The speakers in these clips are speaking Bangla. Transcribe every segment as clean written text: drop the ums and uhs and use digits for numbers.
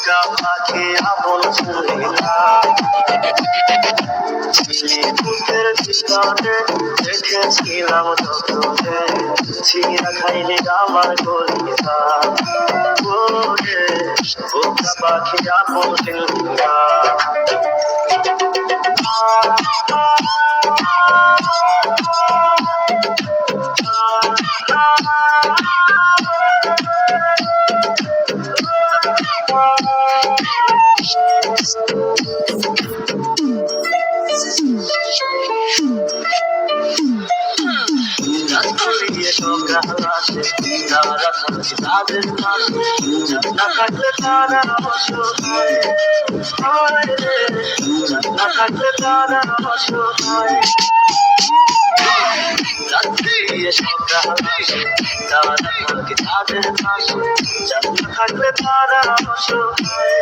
বোকা পাখি আপন ছিলি না, ছিলি বুকের ভিতরে দেখেছিলাম তোকে, ছিঁড়া খাইলি আমার কলিজা, ওরে বোকা পাখি আপন ছিলি না। তাদের না থাকলে তারা অসহায়, না থাকলে তারা অসহায়, রাত্রি সকাল আসে তারা থাকে তাদের পাশে, না থাকলে তারা অসহায়,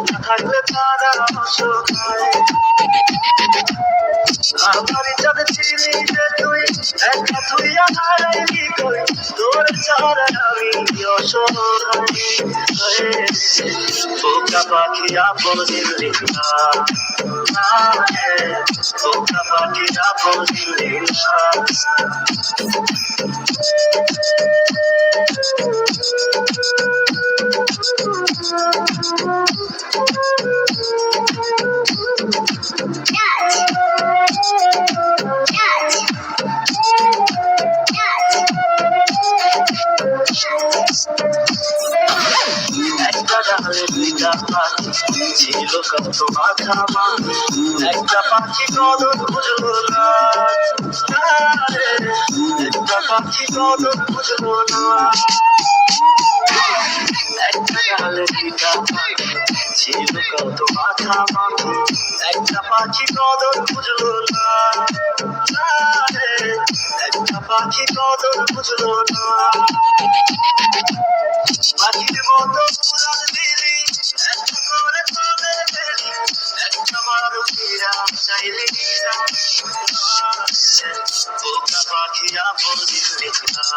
না থাকলে তারা অসহায়। আমার যাতে ছিলি যে তুই একা, তুই হারাইলি কই, তোর ছাড়া আমি অসহায়, বোকা পাখি আপন ছিলি না, বোকা পাখি আপন ছিলি না। একটা ডালে দুইটা পাখি ছিল কত মাথা মাথা, একটা পাখি কদর বুঝলো না, একটা পাখি কদর বুঝলো না। একটা ডালে দুইটা পাখি ছিল কত মাথা মাথা, একটা পাখি কদর বুঝলো না, একটা পাখি কদর বুঝলো না। পাখির মতো উড়াল দিলি, একটা করে তবে পেলি, একটা বারো ফিরাম চাইলি না, বোকা পাখি আপন ছিলি না,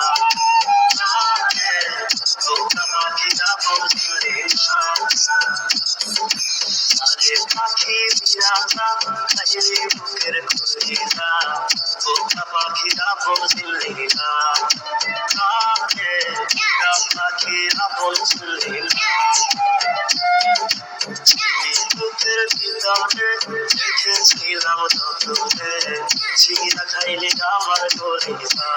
বোকা পাখি আপন ছিলি না। আরে পাখি বিরানা খাইলি বুকের কলিজা, বোকা পাখি আপন ছিলি না, পাখি আপন ছিলি না। বুকের ভিতরে দেখেছিলাম তোকে, ছিঁড়া খাইলি আমার কলিজা,